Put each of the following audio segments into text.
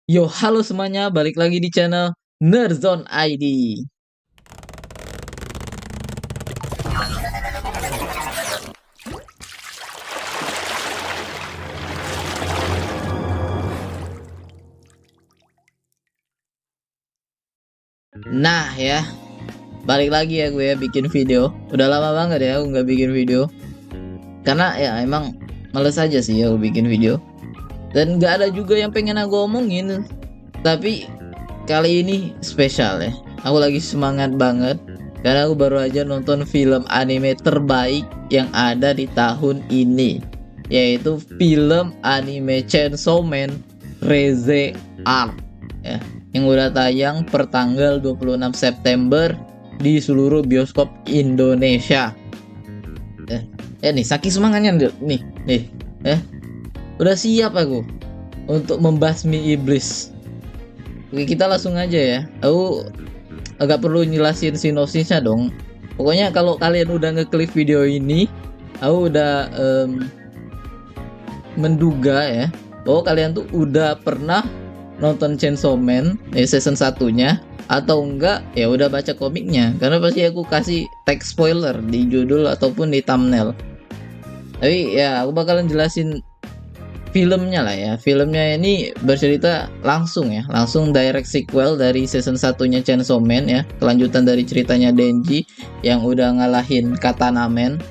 Yo, halo semuanya, balik lagi di channel Nerdzone ID. Nah ya, balik lagi ya gue ya bikin video. Udah lama banget ya aku nggak bikin video. Karena ya emang males aja sih ya aku bikin video. Dan nggak ada juga yang pengen aku omongin. Tapi kali ini spesial ya. Aku lagi semangat banget. Karena aku baru aja nonton film anime terbaik yang ada di tahun ini, yaitu film anime Chainsaw Man Reze Arc ya, yang udah tayang per tanggal 26 September di seluruh bioskop Indonesia. Nih saking semangatnya nih udah siap aku untuk membasmi iblis. Oke, kita langsung aja ya. Aku agak perlu jelasin sinopsisnya dong. Pokoknya kalau kalian udah ngeklik video ini, aku udah menduga ya bahwa kalian tuh udah pernah nonton Chainsaw Man season satunya, atau enggak ya udah baca komiknya, karena pasti aku kasih teks spoiler di judul ataupun di thumbnail. Tapi ya aku bakalan jelasin filmnya lah ya. Filmnya ini bercerita langsung direct sequel dari season satunya Chainsaw Man ya, kelanjutan dari ceritanya Denji yang udah ngalahin Katana Man.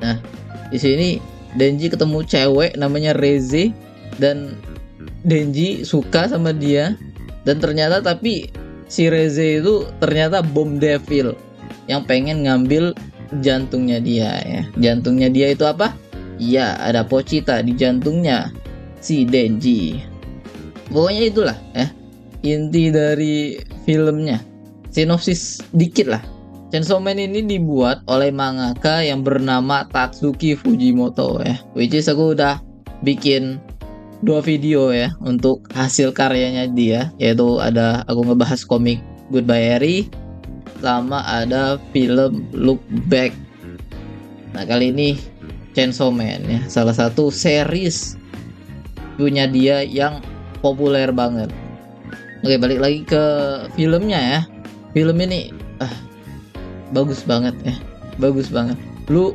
Nah, di sini Denji ketemu cewek namanya Reze dan Denji suka sama dia, dan ternyata tapi si Reze itu ternyata bom devil yang pengen ngambil jantungnya dia ya. Jantungnya dia itu apa? Iya, ada Pochita di jantungnya si Denji. Pokoknya itulah ya inti dari filmnya. Sinopsis dikit lah. Chainsaw Man ini dibuat oleh mangaka yang bernama Tatsuki Fujimoto ya. Which is aku udah bikin 2 video ya untuk hasil karyanya dia, yaitu ada aku ngebahas komik Goodbye Eri sama ada film Look Back. Nah, kali ini Chainsaw Man ya, salah satu series punya dia yang populer banget. Oke, balik lagi ke filmnya ya. Film ini bagus banget ya, bagus banget. Lu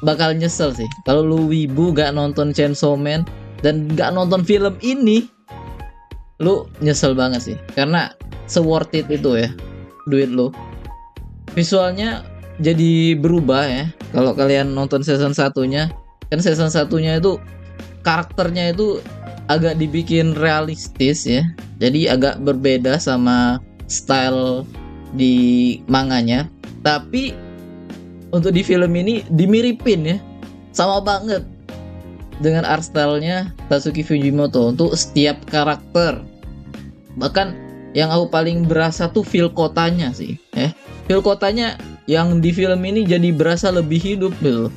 bakal nyesel sih kalau lu wibu gak nonton Chainsaw Man dan gak nonton film ini. Lu nyesel banget sih, karena se-worth it itu ya duit lu. Visualnya jadi berubah ya kalau kalian nonton season satunya. Kan season satunya itu karakternya itu agak dibikin realistis ya, jadi agak berbeda sama style di manganya. Tapi untuk di film ini dimiripin ya, sama banget dengan art stylenya Tatsuki Fujimoto untuk setiap karakter. Bahkan yang aku paling berasa tuh feel kotanya sih feel kotanya yang di film ini jadi berasa lebih hidup gitu.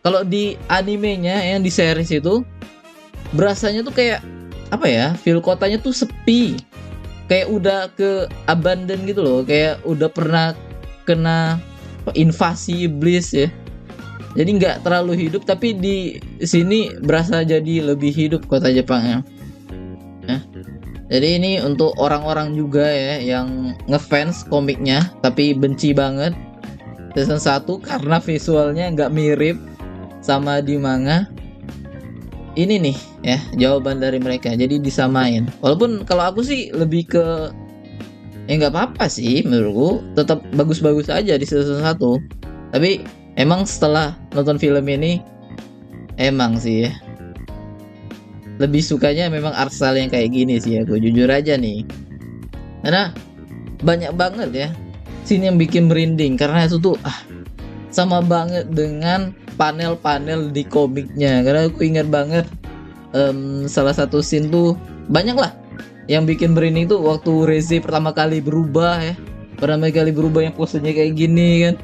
Kalau di animenya yang di series itu berasanya tuh kayak apa ya, feel kotanya tuh sepi, kayak udah ke abandon gitu loh, kayak udah pernah kena invasi iblis ya. Jadi nggak terlalu hidup, tapi di sini berasa jadi lebih hidup kota Jepangnya. Jadi ini untuk orang-orang juga ya yang ngefans komiknya tapi benci banget season 1 karena visualnya nggak mirip sama di manga. Ini nih ya jawaban dari mereka, jadi disamain. Walaupun kalau aku sih lebih ke nggak apa-apa sih, menurutku tetap bagus-bagus aja di season 1. Tapi emang setelah nonton film ini emang sih ya lebih sukanya memang art style yang kayak gini sih, aku jujur aja nih. Karena banyak banget ya scene yang bikin merinding, karena itu tuh sama banget dengan panel-panel di komiknya. Karena aku ingat banget salah satu scene tuh, banyak lah yang bikin merinding tuh waktu Reze pertama kali berubah yang posenya kayak gini kan.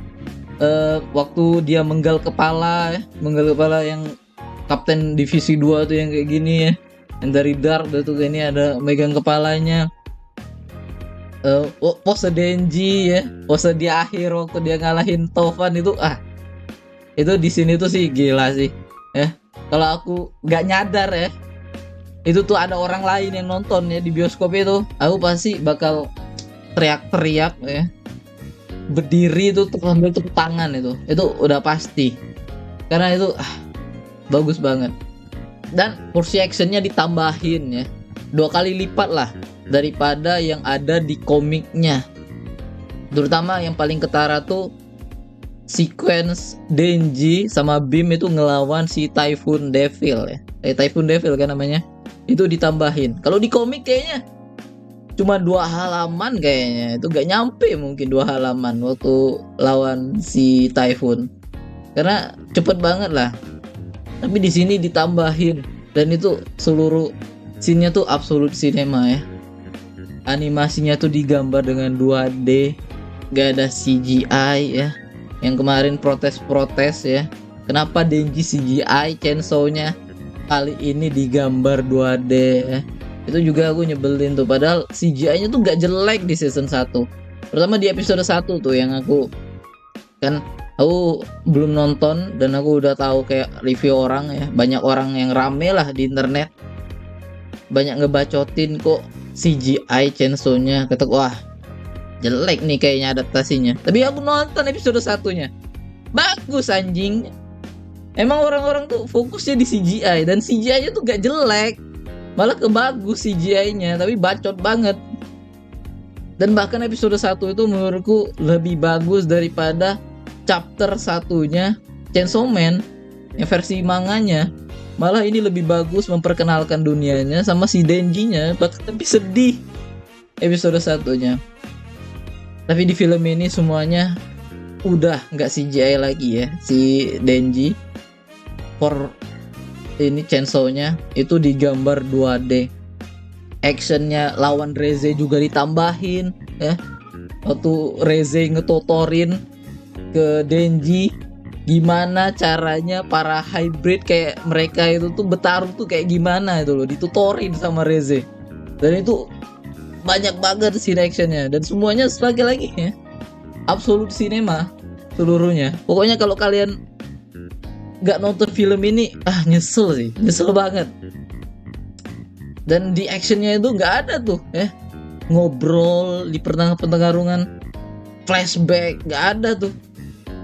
Waktu dia menggal kepala yang Kapten Divisi 2 tuh yang kayak gini ya, yang dari Dark tuh ini ada megang kepalanya. Pose Denji ya, pose di akhir waktu dia ngalahin Tovan itu itu di sini tuh sih gila sih ya. Kalau aku nggak nyadar ya itu tuh ada orang lain yang nonton ya di bioskop itu, aku pasti bakal teriak-teriak ya, berdiri tuh sambil tepuk tangan, itu udah pasti, karena itu bagus banget. Dan porsi actionnya ditambahin ya 2 kali lipat lah daripada yang ada di komiknya. Terutama yang paling ketara tuh sequence Denji sama Bim itu ngelawan si Typhoon Devil ya. Typhoon Devil kan namanya. Itu ditambahin. Kalau di komik kayaknya cuma 2 halaman kayaknya. Itu gak nyampe mungkin 2 halaman waktu lawan si Typhoon. Karena cepet banget lah. Tapi di sini ditambahin, dan itu seluruh scene-nya tuh absolute cinema ya. Animasinya tuh digambar dengan 2D, gak ada CGI ya. Yang kemarin protes-protes ya, kenapa Denji CGI Chainsaw-nya kali ini digambar 2D ya. Itu juga aku nyebelin tuh, padahal CGI-nya tuh gak jelek di season 1. Pertama di episode 1 tuh yang aku belum nonton, dan aku udah tahu kayak review orang ya, banyak orang yang rame lah di internet, banyak ngebacotin kok CGI Chainsaw-nya, kata wah jelek nih kayaknya adaptasinya. Tapi aku nonton episode 1-nya, bagus anjing. Emang orang-orang tuh fokusnya di CGI, dan CGI-nya tuh gak jelek, malah kebagus CGI-nya, tapi bacot banget. Dan bahkan episode 1 itu menurutku lebih bagus daripada chapter 1-nya Chainsaw Man yang versi manganya. Malah ini lebih bagus memperkenalkan dunianya sama si Denji-nya, bahkan lebih sedih episode 1-nya. Tapi di film ini semuanya udah nggak CGI lagi ya. Si Denji for ini Chainsaw-nya itu digambar 2D. Actionnya lawan Reze juga ditambahin ya. Waktu Reze ngetotorin ke Denji gimana caranya para hybrid kayak mereka itu tuh bertarung tuh kayak gimana itu loh, ditutorin sama Reze. Dan itu banyak banget scene actionnya, dan semuanya sekali lagi ya absolute cinema seluruhnya. Pokoknya kalau kalian nggak nonton film ini nyesel banget. Dan di actionnya itu nggak ada tuh ya ngobrol di pertengahan flashback, nggak ada tuh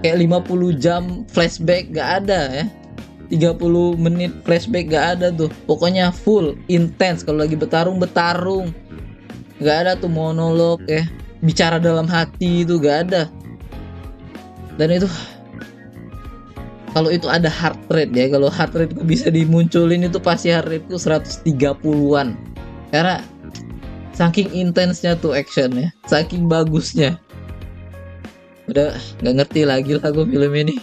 kayak 50 jam flashback, nggak ada ya, 30 menit flashback nggak ada tuh. Pokoknya full intense, kalau lagi bertarung nggak ada tuh monolog ya, bicara dalam hati itu nggak ada. Dan itu kalau itu ada heart rate ya, kalau heart rate bisa dimunculin itu pasti heart rate ku 130-an, karena saking intensnya tuh action ya, saking bagusnya. Udah nggak ngerti lagi lah aku film ini.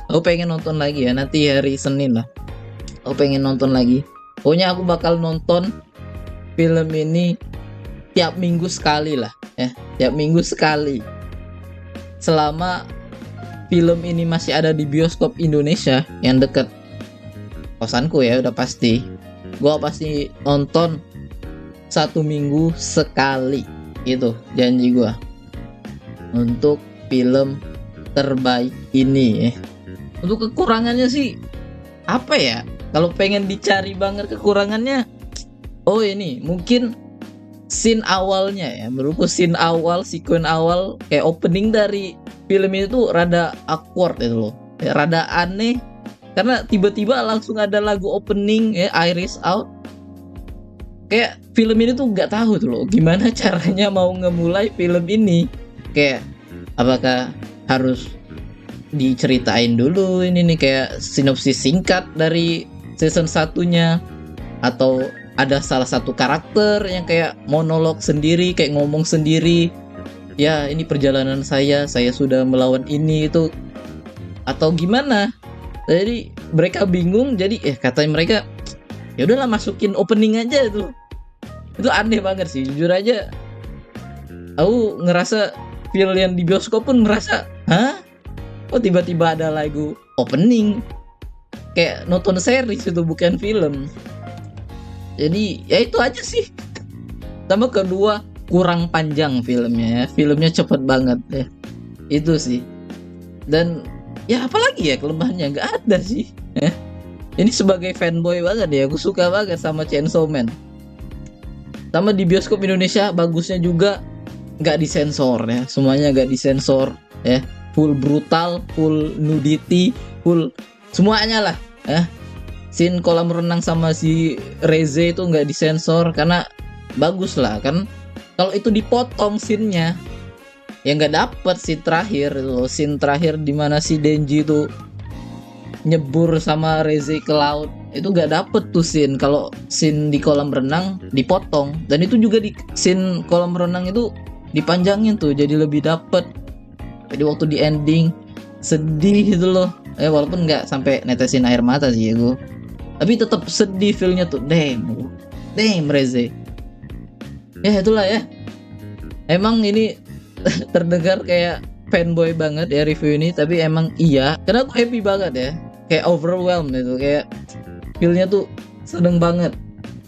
Aku pengen nonton lagi ya, nanti hari Senin lah aku pengen nonton lagi. Pokoknya aku bakal nonton film ini tiap minggu sekali lah ya, tiap minggu sekali selama film ini masih ada di bioskop Indonesia yang deket kosanku ya. Udah pasti gua pasti nonton 1 minggu sekali, itu janji gua untuk film terbaik ini ya. Untuk kekurangannya sih apa ya, kalau pengen dicari banget kekurangannya, ini mungkin scene awalnya ya. Menurutku scene awal, sequence awal kayak opening dari film itu tuh rada awkward itu loh ya, rada aneh, karena tiba-tiba langsung ada lagu opening ya, Iris Out. Kayak film ini tuh nggak tahu tuh loh gimana caranya mau ngemulai film ini. Kayak apakah harus diceritain dulu ini nih kayak sinopsis singkat dari season 1-nya, atau ada salah satu karakter yang kayak monolog sendiri, kayak ngomong sendiri, ya ini perjalanan saya sudah melawan ini itu, atau gimana. Jadi mereka bingung, jadi katanya mereka ya udahlah masukin opening aja itu aneh banget sih jujur aja. Aku ngerasa feel yang di bioskop pun ngerasa kok tiba-tiba ada lagu opening, kayak nonton series itu bukan film. Jadi ya itu aja sih. Sama kedua, kurang panjang filmnya ya. Filmnya cepet banget ya. Itu sih. Dan ya apalagi ya kelemahannya, nggak ada sih ya. Ini sebagai fanboy banget ya, aku suka banget sama Chainsaw Man. Sama di bioskop Indonesia bagusnya juga nggak disensor ya, semuanya nggak disensor ya, full brutal, full nudity, full semuanya lah ya. Scene kolam renang sama si Reze itu nggak disensor karena bagus lah kan. Kalau itu dipotong scene-nya ya nggak dapet scene terakhir loh, scene terakhir dimana si Denji itu nyebur sama Reze ke laut, itu nggak dapet tuh scene. Kalau scene di kolam renang dipotong, dan itu juga di scene kolam renang itu dipanjangin tuh jadi lebih dapet. Jadi waktu di ending sedih gitu loh, walaupun nggak sampai netesin air mata sih ya gue, tapi tetap sedih feelnya tuh. Damn Reze. Ya itulah ya, emang ini terdengar kayak fanboy banget ya review ini, tapi emang iya, karena aku happy banget ya, kayak overwhelmed gitu, kayak feelnya tuh seneng banget.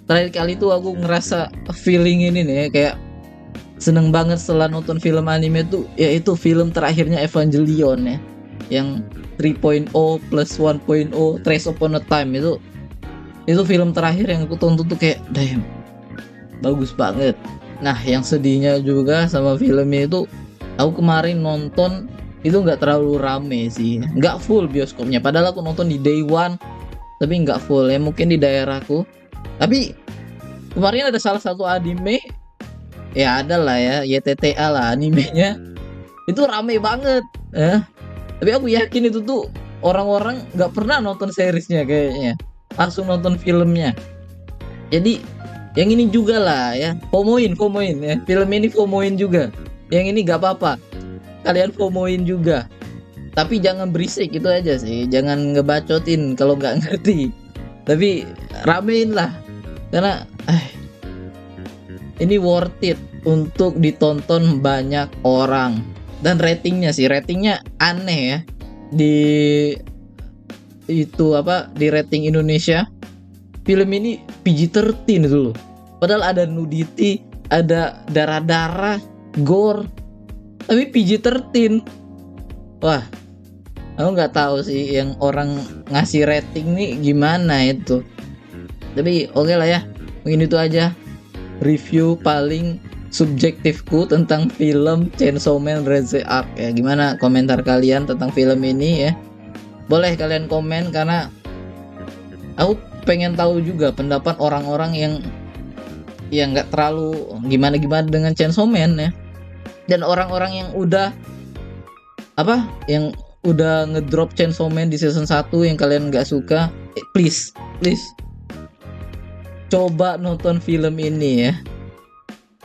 Terakhir kali tuh aku ngerasa feeling ini nih, kayak seneng banget setelah nonton film anime tuh, yaitu film terakhirnya Evangelion ya, yang 3.0 plus 1.0 Trace Upon a Time. Itu film terakhir yang aku tonton tuh kayak damn, bagus banget. Nah yang sedihnya juga sama filmnya itu, aku kemarin nonton itu nggak terlalu rame sih, nggak full bioskopnya, padahal aku nonton di day one tapi nggak full ya, mungkin di daerahku. Tapi kemarin ada salah satu anime ya, ada lah ya, YTTA lah animenya, itu rame banget ya. Tapi aku yakin itu tuh orang-orang nggak pernah nonton seriesnya kayaknya, langsung nonton filmnya. Jadi yang ini juga lah ya, FOMOin ya, film ini FOMOin juga. Yang ini gak apa-apa, kalian FOMOin juga, tapi jangan berisik, itu aja sih. Jangan ngebacotin kalau nggak ngerti, tapi ramein lah, karena ini worth it untuk ditonton banyak orang. Dan ratingnya aneh ya, di itu apa, di rating Indonesia film ini PG-13 itu loh, padahal ada nudity, ada darah-darah, gore, tapi PG-13. Wah, aku nggak tahu sih yang orang ngasih rating nih gimana itu. Tapi oke lah ya, mungkin itu aja review paling subjektifku tentang film Chainsaw Man Reze Arc ya. Gimana komentar kalian tentang film ini ya? Boleh kalian komen, karena aku pengen tahu juga pendapat orang-orang yang nggak terlalu gimana-gimana dengan Chainsaw Man ya. Dan orang-orang yang udah ngedrop Chainsaw Man di season 1 yang kalian nggak suka, please coba nonton film ini ya.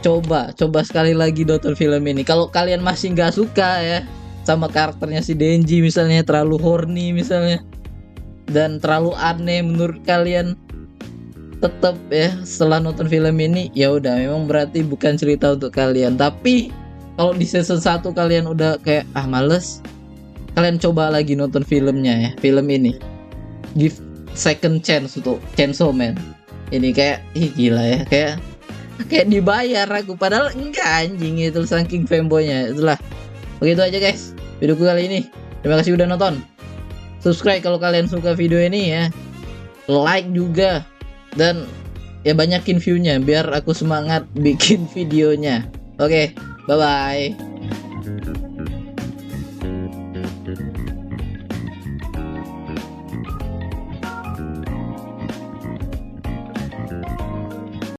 Coba sekali lagi nonton film ini. Kalau kalian masih nggak suka ya sama karakternya si Denji misalnya, terlalu horny misalnya, dan terlalu aneh menurut kalian, tetap ya setelah nonton film ini ya udah, memang berarti bukan cerita untuk kalian. Tapi kalau di season 1 kalian udah kayak males, kalian coba lagi nonton filmnya ya, film ini. Give second chance untuk Chainsaw Man. Ini kayak gila ya, kayak dibayar aku, padahal enggak anjing, itu saking fanboynya. Itulah. Begitu aja guys videoku kali ini. Terima kasih udah nonton. Subscribe kalau kalian suka video ini ya. Like juga, dan ya banyakin view-nya biar aku semangat bikin videonya. Oke, bye bye.